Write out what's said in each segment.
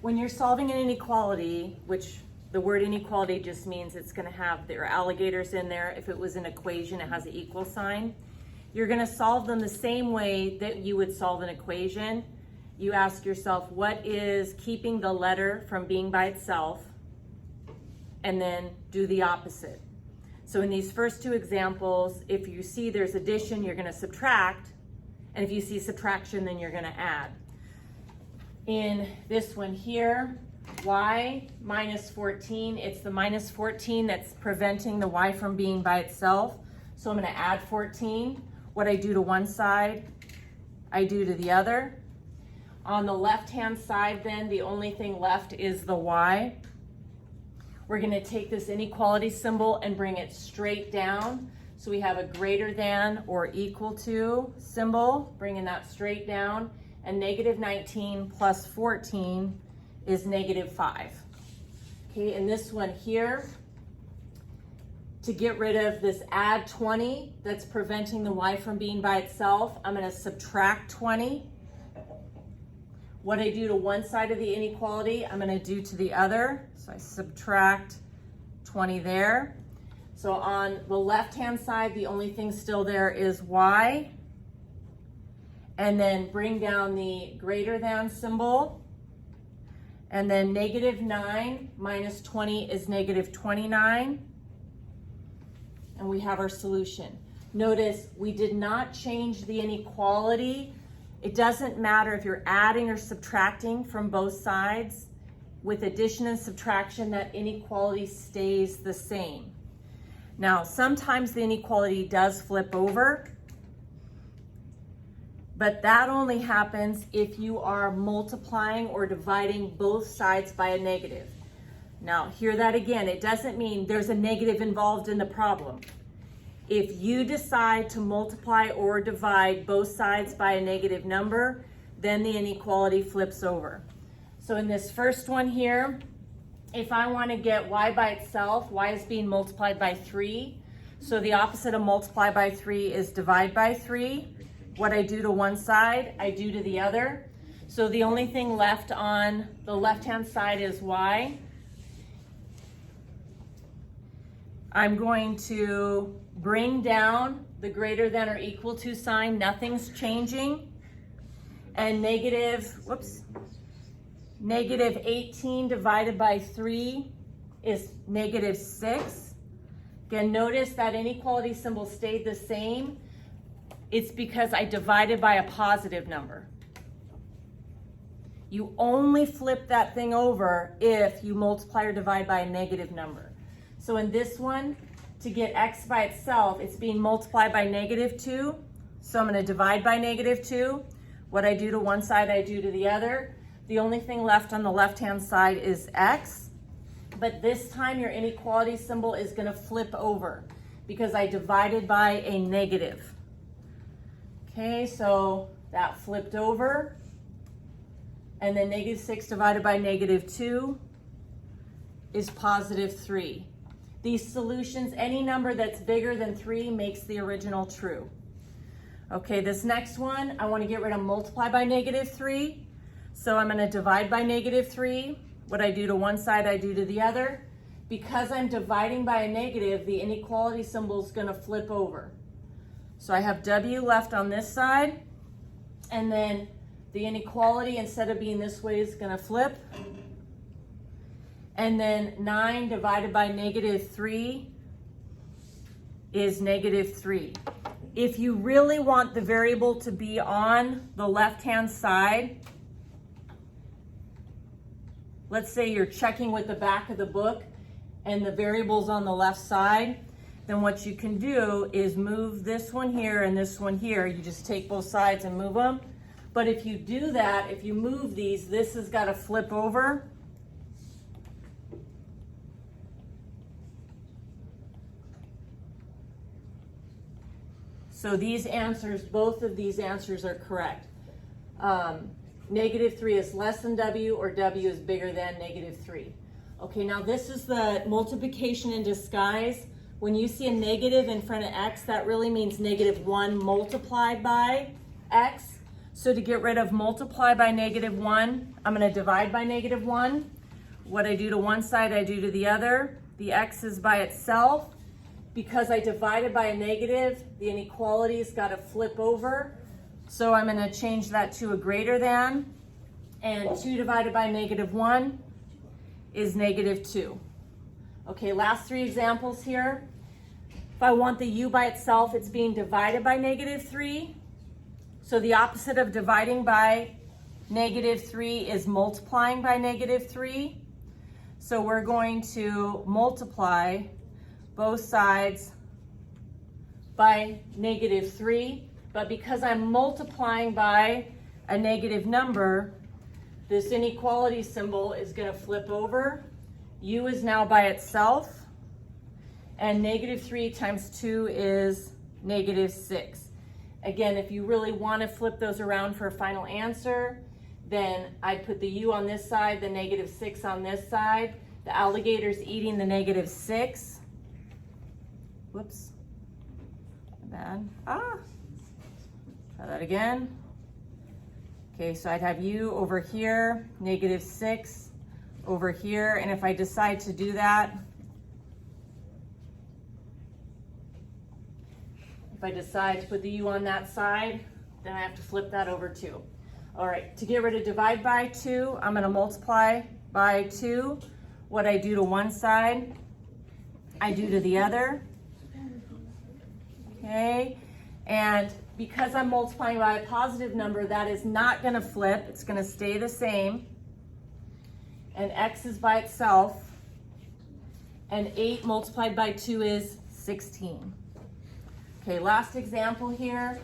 When you're solving an inequality, which the word inequality just means it's going to have their alligators in there. If it was an equation, it has an equal sign. You're going to solve them the same way that you would solve an equation. You ask yourself, what is keeping the letter from being by itself? And then do the opposite. So in these first two examples, if you see there's addition, you're going to subtract. And if you see subtraction, then you're going to add. In this one here, y minus 14, it's the minus 14 that's preventing the y from being by itself. So I'm going to add 14. What I do to one side, I do to the other. On the left-hand side then, the only thing left is the y. We're going to take this inequality symbol and bring it straight down. So we have a greater than or equal to symbol, bringing that straight down. And negative 19 plus 14 is negative 5. Okay, and this one here, to get rid of this add 20 that's preventing the y from being by itself, I'm going to subtract 20. What I do to one side of the inequality, I'm going to do to the other. So I subtract 20 there. So on the left-hand side, the only thing still there is y. And then bring down the greater than symbol. And then negative 9 minus 20 is negative 29. And we have our solution. Notice we did not change the inequality. It doesn't matter if you're adding or subtracting from both sides. With addition and subtraction, that inequality stays the same. Now, sometimes the inequality does flip over. But that only happens if you are multiplying or dividing both sides by a negative. Now, hear that again. It doesn't mean there's a negative involved in the problem. If you decide to multiply or divide both sides by a negative number, then the inequality flips over. So in this first one here, if I want to get y by itself, y is being multiplied by 3. So the opposite of multiply by 3 is divide by 3. What I do to one side, I do to the other. So the only thing left on the left-hand side is y. I'm going to bring down the greater than or equal to sign. Nothing's changing. And negative 18 divided by 3 is negative 6. Again, notice that inequality symbol stayed the same. It's because I divided by a positive number. You only flip that thing over if you multiply or divide by a negative number. So in this one, to get x by itself, it's being multiplied by negative 2. So I'm going to divide by negative 2. What I do to one side, I do to the other. The only thing left on the left-hand side is x. But this time your inequality symbol is going to flip over because I divided by a negative. Okay, so that flipped over. And then negative 6 divided by negative 2 is positive 3. These solutions, any number that's bigger than 3 makes the original true. Okay, this next one, I want to get rid of multiply by negative 3. So I'm going to divide by negative 3. What I do to one side, I do to the other. Because I'm dividing by a negative, the inequality symbol is going to flip over. So I have w left on this side, and then the inequality, instead of being this way, is going to flip. And then 9 divided by negative 3 is negative 3. If you really want the variable to be on the left-hand side, let's say you're checking with the back of the book and the variable's on the left side, then what you can do is move this one here and this one here. You just take both sides and move them. But if you do that, if you move these, this has got to flip over. So these answers, both of these answers are correct. Negative 3 is less than w, or w is bigger than negative 3. Okay, now this is the multiplication in disguise. When you see a negative in front of x, that really means negative 1 multiplied by x. So to get rid of multiply by -1, I'm going to divide by -1. What I do to one side, I do to the other. The x is by itself. Because I divided by a negative, the inequality's got to flip over. So I'm going to change that to a greater than. And 2 divided by -1 is -2. Okay, last 3 examples here. If I want the u by itself, it's being divided by -3. So the opposite of dividing by -3 is multiplying by -3. So we're going to multiply both sides by -3. But because I'm multiplying by a negative number, this inequality symbol is going to flip over. U is now by itself. And -3 times 2 is -6. Again, if you really want to flip those around for a final answer, then I'd put the u on this side, the -6 on this side. The alligator's eating the -6. Whoops. Bad. Try that again. Okay, so I'd have u over here, -6 over here, and if I decide to do that, if I decide to put the u on that side, then I have to flip that over too. All right, to get rid of divide by 2, I'm going to multiply by 2. What I do to one side, I do to the other. Okay, and because I'm multiplying by a positive number, that is not going to flip. It's going to stay the same. And x is by itself. And 8 multiplied by 2 is 16. Okay, last example here.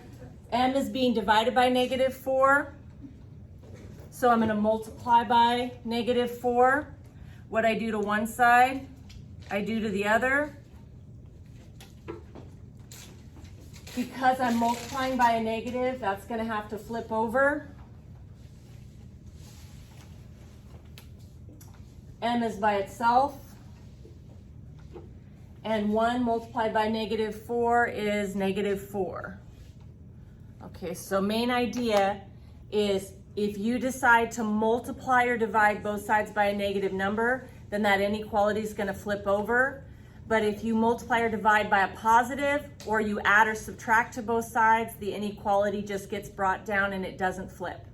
M is being divided by -4. So I'm going to multiply by -4. What I do to one side, I do to the other. Because I'm multiplying by a negative, that's going to have to flip over. M is by itself. And 1 multiplied by -4 is -4. Okay, so main idea is if you decide to multiply or divide both sides by a negative number, then that inequality is going to flip over. But if you multiply or divide by a positive, or you add or subtract to both sides, the inequality just gets brought down and it doesn't flip.